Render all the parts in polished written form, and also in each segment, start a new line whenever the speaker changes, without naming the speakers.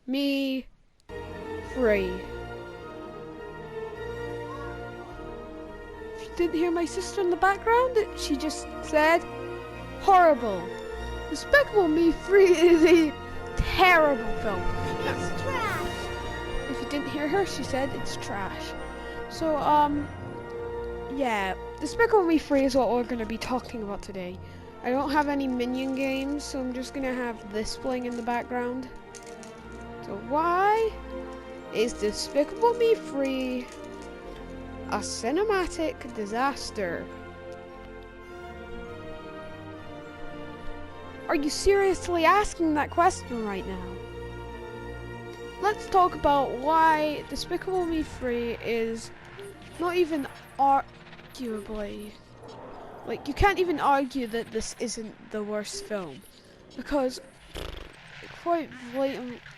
Me free. If you didn't hear my sister in the background, she just said, horrible. Despicable Me 3 is a terrible film.
It's trash.
If you didn't hear her, she said it's trash. So, yeah, Despicable Me 3 is what we're going to be talking about today. I don't have any minion games, so I'm just going to have this playing in the background. So why is Despicable Me 3 a cinematic disaster? Are you seriously asking that question right now? Let's talk about why Despicable Me 3 is not even arguably, like, you can't even argue that this isn't the worst film, because it quite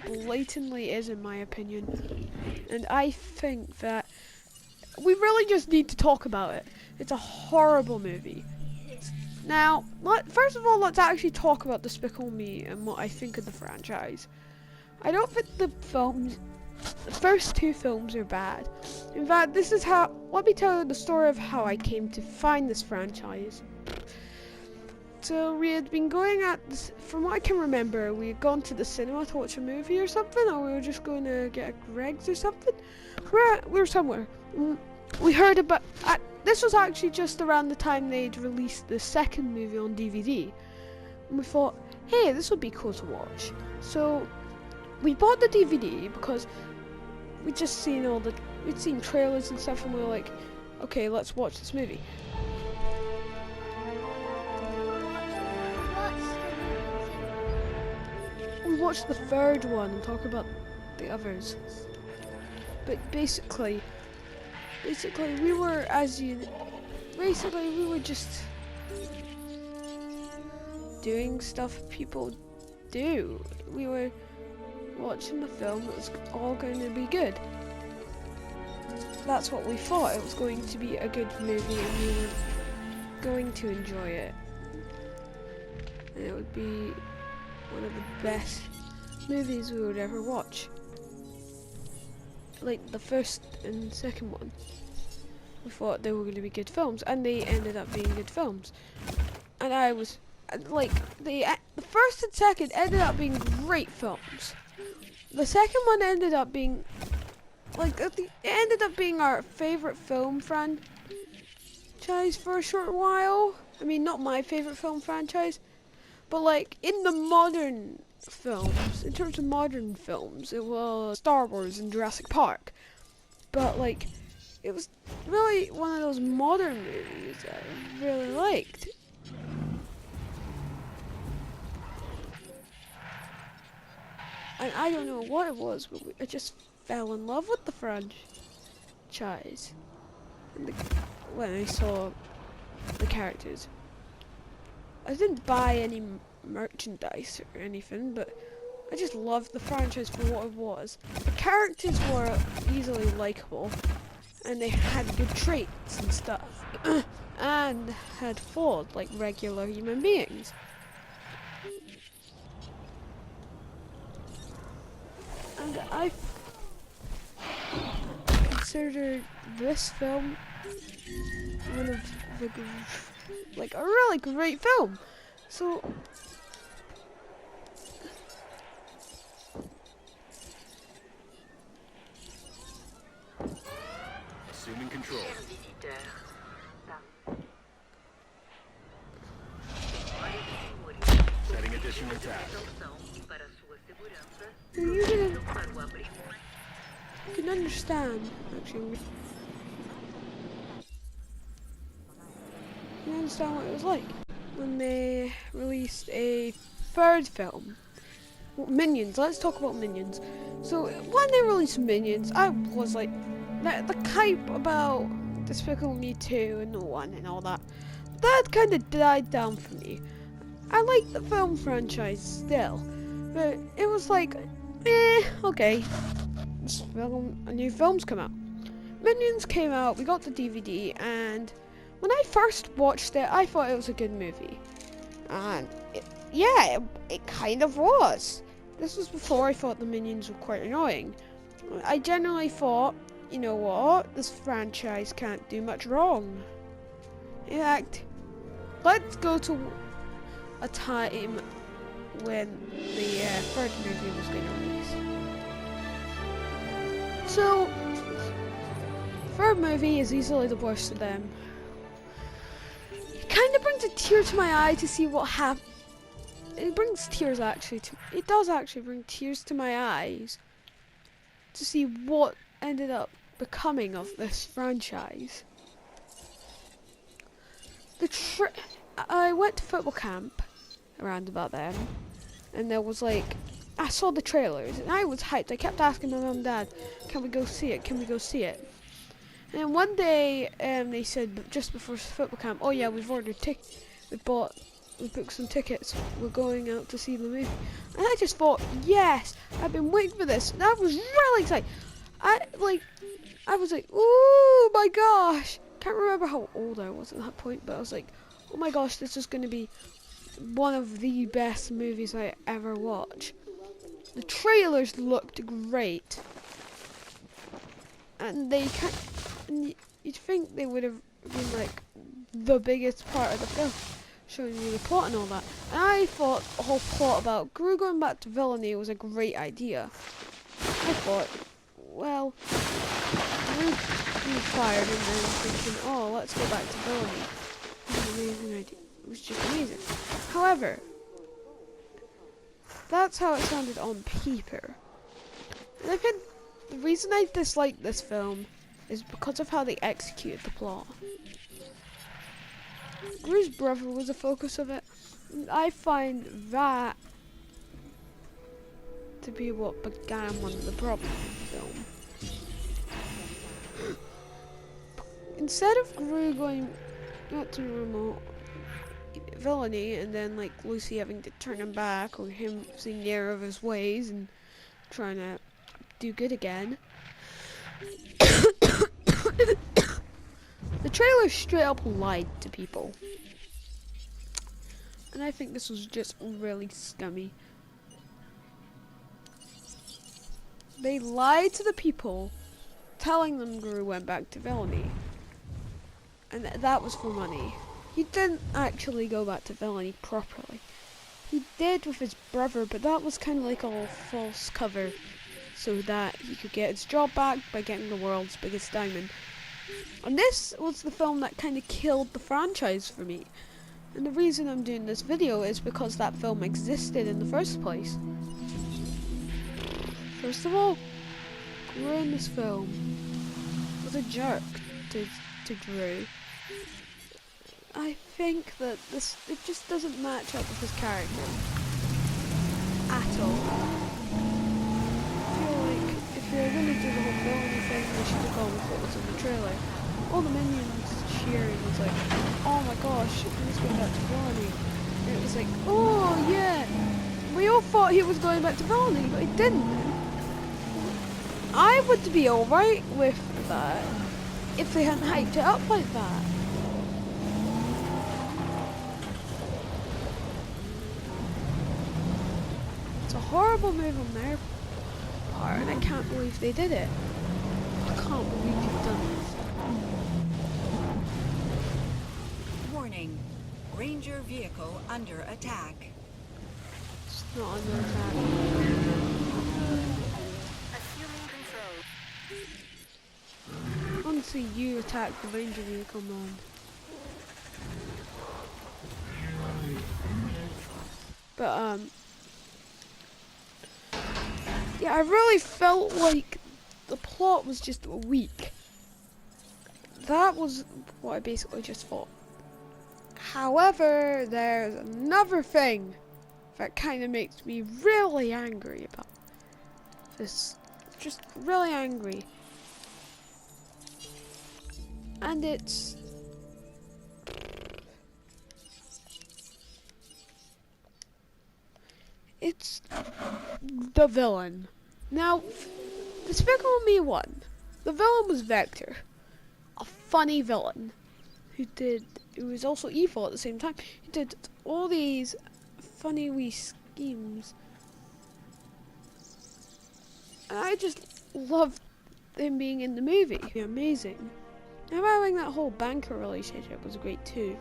blatantly is, in my opinion. And I think that we really just need to talk about it. It's a horrible movie. Now, first of all, let's actually talk about Despicable Me and what I think of the franchise. I don't think the first two films are bad. In fact, let me tell you the story of how I came to find this franchise. So we had been going from what I can remember, we had gone to the cinema to watch a movie or something, or we were just going to get a Greg's or something. We were somewhere. We heard about, this was actually just around the time they'd released the second movie on DVD. And we thought, hey, this would be cool to watch. So we bought the DVD because we'd seen trailers and stuff, and we were like, okay, let's watch this movie. We watched the third one and talk about the others. But basically we were just doing stuff people do. We were watching the film that was all going to be good. That's what we thought. It was going to be a good movie and we were going to enjoy it. And it would be one of the best movies we would ever watch. Like the first and second one, we thought they were going to be good films, and they ended up being good films. And I was like, the first and second ended up being great films. The second one ended up being it ended up being our favorite film franchise for a short while. I mean, not my favorite film franchise, but like in the modern films, in terms of modern films, it was Star Wars and Jurassic Park. But like, it was really one of those modern movies that I really liked. And I don't know what it was, but I just fell in love with the franchise. And when I saw the characters, I didn't buy any merchandise or anything, but I just loved the franchise for what it was. The characters were easily likable, and they had good traits and stuff, and had flaws like regular human beings. And I consider this film one of the a really great film. So
assuming control. Setting additional tasks.
you can understand, actually. You can understand what it was like when they released a third film. Well, Minions. Let's talk about Minions. So when they released Minions, I was like, the hype about Despicable Me 2 and 1 and all that, that kind of died down for me. I like the film franchise still, but it was like, okay, a new film's come out. Minions came out, we got the DVD, and when I first watched it, I thought it was a good movie. And it kind of was. This was before I thought the minions were quite annoying. I generally thought, you know what, this franchise can't do much wrong. In fact, let's go to a time when the third movie was going to release. So, third movie is easily the worst of them. It kind of brings a tear to my eye to see what happened. It brings tears actually it does actually bring tears to my eyes to see what ended up becoming of this franchise. I went to football camp around about then, and there was like, I saw the trailers and I was hyped. I kept asking my mum and dad, can we go see it? Can we go see it? And then one day they said just before football camp, oh yeah, we've ordered tickets. We booked some tickets. We're going out to see the movie. And I just thought, yes, I've been waiting for this. And I was really excited. I was like, oh my gosh. Can't remember how old I was at that point, but I was like, oh my gosh, this is going to be one of the best movies I ever watch. The trailers looked great. And you'd think they would have been like the biggest part of the film, showing you the plot and all that. And I thought the whole plot about Gru going back to villainy was a great idea. I thought, well, Gru being fired and then thinking, oh, let's go back to villainy. It was an amazing idea. It was just amazing. However, that's how it sounded on paper. And I think the reason I dislike this film is because of how they executed the plot. Gru's brother was the focus of it, and I find that to be what began one of the problems with the film. Instead of Gru going out to normal villainy and then like Lucy having to turn him back, or him seeing the error of his ways and trying to do good again, the trailer straight up lied to people. And I think this was just really scummy. They lied to the people, telling them Gru went back to villainy. And that was for money. He didn't actually go back to villainy properly. He did with his brother, but that was kind of like a false cover, so that he could get his job back by getting the world's biggest diamond. And this was the film that kind of killed the franchise for me. And the reason I'm doing this video is because that film existed in the first place. First of all, Gru in this film was a jerk to Gru. I think that it just doesn't match up with his character at all. I feel like if you're going to do the whole villainy thing, they should have gone with what was in the trailer. All the minions cheering was like, oh my gosh, he's going back to villainy. And it was like, oh yeah, we all thought he was going back to villainy, but he didn't. I would be alright with that if they hadn't hyped it up like that. It's a horrible move on their part, and I can't believe they did it. I can't believe you've done this.
Warning, Ranger vehicle under attack.
It's not under attack.
Assuming control.
Honestly, you attacked the Ranger vehicle, man. But, yeah, I really felt like the plot was just weak. That was what I basically just thought. However, there's another thing that kind of makes me really angry about this. Just really angry. And it's the villain. Now, Despicable Me 1, the villain was Vector, a funny villain who was also evil at the same time. He did all these funny wee schemes And I just loved him being in the movie. Amazing. And having that whole banker relationship was great too.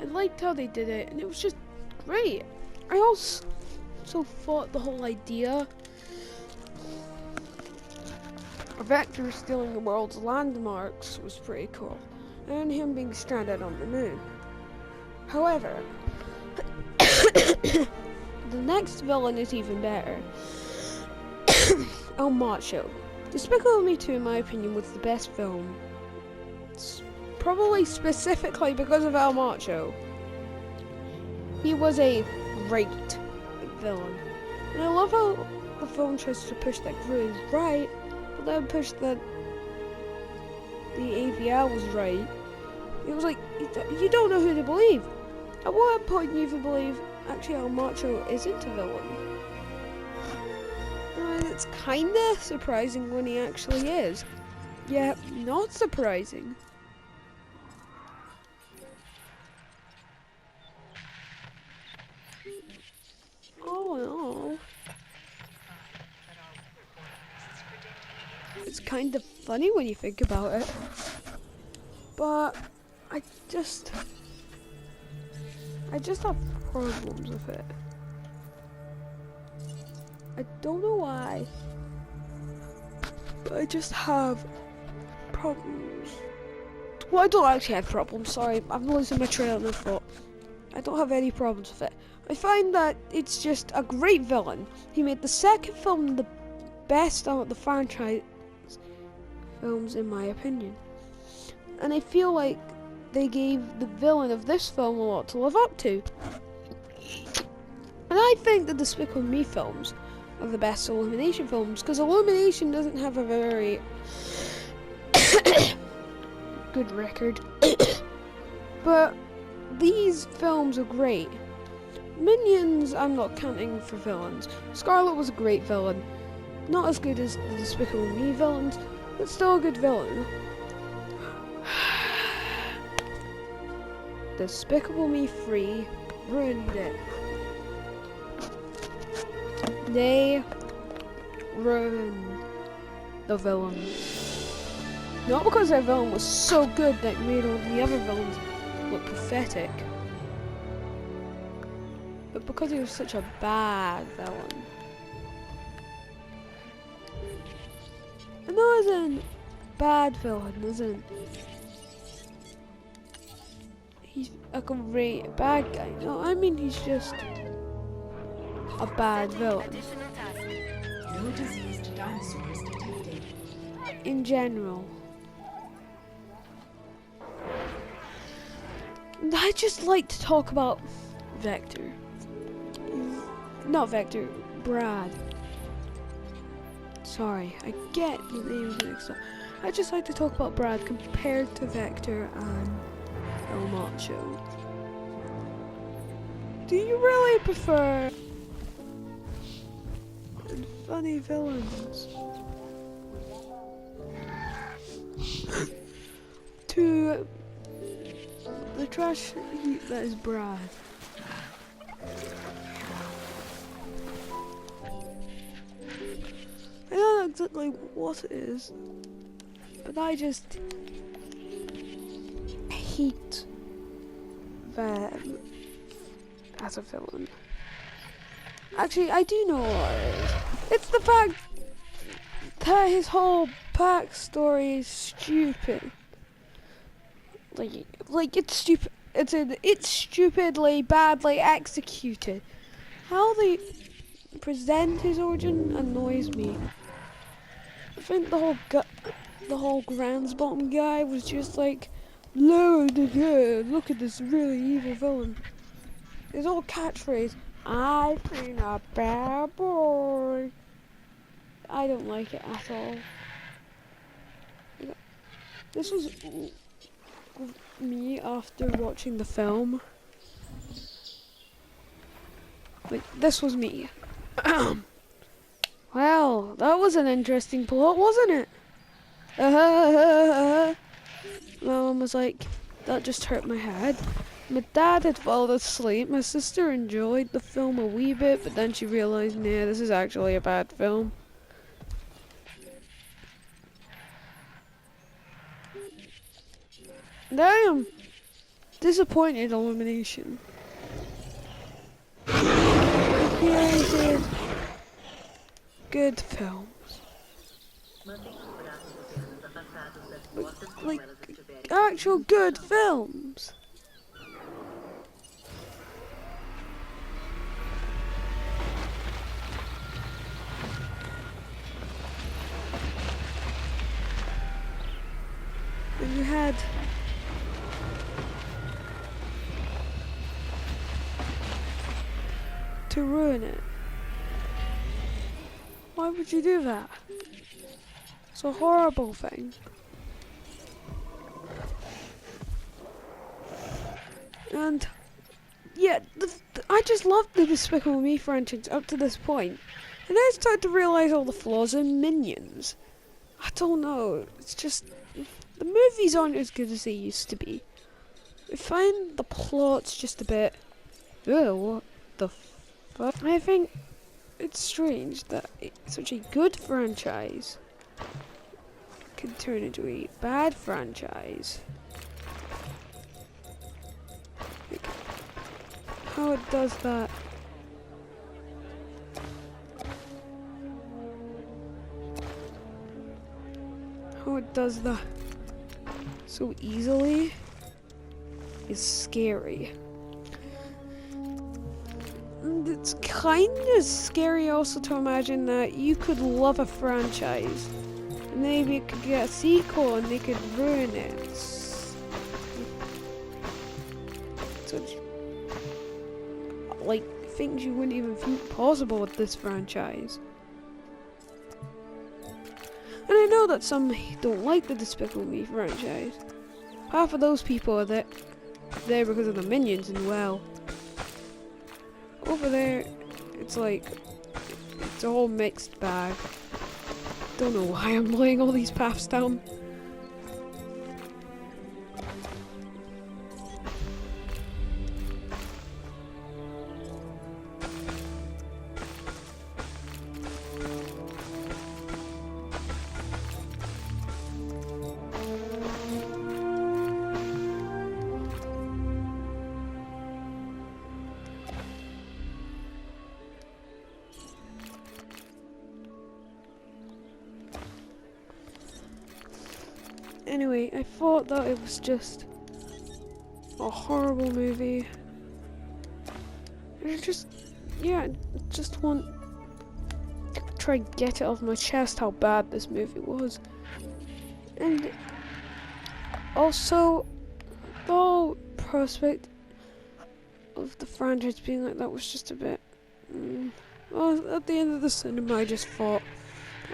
I liked how they did it, and it was just great. I also thought the whole idea of Vector stealing the world's landmarks was pretty cool, and him being stranded on the moon. However, the next villain is even better. El Macho. Despicable Me 2, in my opinion, was the best film. It's probably specifically because of El Macho. He was a great villain. And I love how the film tries to push that Gru is right, but then push that the AVL was right. It was like, you don't know who to believe. At what point do you even believe actually El Macho isn't a villain? It's kinda surprising when he actually is. Yeah, not surprising. All in all, it's kind of funny when you think about it. But I just have problems with it. I don't know why, but I just have problems. Well, I don't actually have problems, sorry, I'm losing my trail of thought. I don't have any problems with it. I find that it's just a great villain. He made the second film the best out of the franchise films, in my opinion. And I feel like they gave the villain of this film a lot to live up to. And I think the Despicable Me films are the best Illumination films, because Illumination doesn't have a very good record. But these films are great. Minions, I'm not counting for villains. Scarlet was a great villain. Not as good as the Despicable Me villains, but still a good villain. Despicable Me 3 ruined it. They ruined the villain. Not because their villain was so good that it made all the other villains look pathetic, but because he was such a bad villain. And that isn't bad villain, isn't he's a great bad guy. No, I mean he's just a bad villain.
No diseased dinosaurs detected.
In general. And I just like to talk about Vector. Not Vector, Brad. Sorry, I get the names mixed up. I just like to talk about Brad compared to Vector and El Macho. Do you really prefer funny villains to the trash heap that is Brad? I don't know exactly what it is, but I just hate them as a villain. Actually, I do know what it is. It's the fact that his whole backstory is stupid. Like it's stupid. It's stupidly badly executed. How they present his origin annoys me. I think the whole Grandsbottom guy was just like, look at this really evil villain. His whole catchphrase, I've been a bad boy. I don't like it at all. This was me after watching the film. Like, this was me. Well, that was an interesting plot, wasn't it? My mum was like, that just hurt my head. My dad had fallen asleep. My sister enjoyed the film a wee bit, but then she realised, nah, this is actually a bad film. And I am disappointed, Illumination. Created good films. Like actual good films. And you had to ruin it. Why would you do that? It's a horrible thing. And yeah, I just loved the Despicable Me franchise up to this point. And I started to realise all the flaws in Minions. I don't know, it's just, the movies aren't as good as they used to be. I find the plot's just a bit, oh, what the fuck? I think it's strange that such a good franchise can turn into a bad franchise. Like, how it does that. How it does that so easily is scary. And it's kind of scary also to imagine that you could love a franchise and maybe it could get a sequel and they could ruin it. So, like, things you wouldn't even think possible with this franchise. And I know that some don't like the Despicable Me franchise. Half of those people are there because of the Minions, and well, over there, it's like, it's a whole mixed bag. Don't know why I'm laying all these paths down. Anyway, I thought that it was just a horrible movie. I just want to try and get it off my chest how bad this movie was. And also, the whole prospect of the franchise being like that was just a bit... Well, at the end of the cinema I just thought,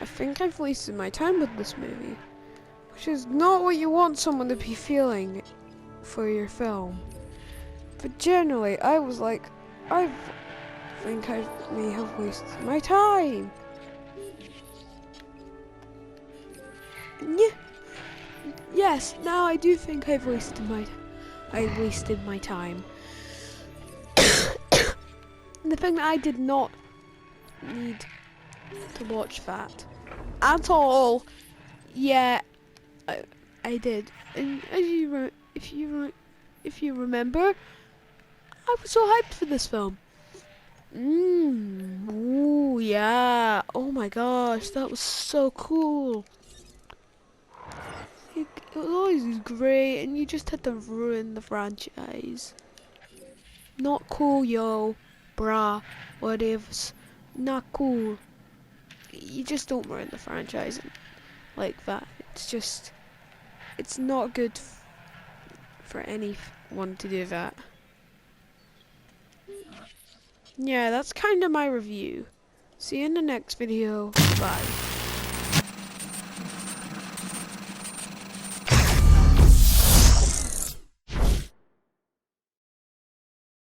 I think I've wasted my time with this movie. Which is not what you want someone to be feeling for your film. But generally, I was like, I think I may have wasted my time. Yeah. Yes, now I do think I wasted my time. The thing that I did not need to watch that at all. Yeah. I did, and as if you remember, I was so hyped for this film. Ooh, yeah. Oh my gosh, that was so cool. It was always great, and you just had to ruin the franchise. Not cool, yo, brah, whatevs. Not cool. You just don't ruin the franchise like that. It's just, it's not good for anyone to do that. Yeah, that's kind of my review. See you in the next video. Bye.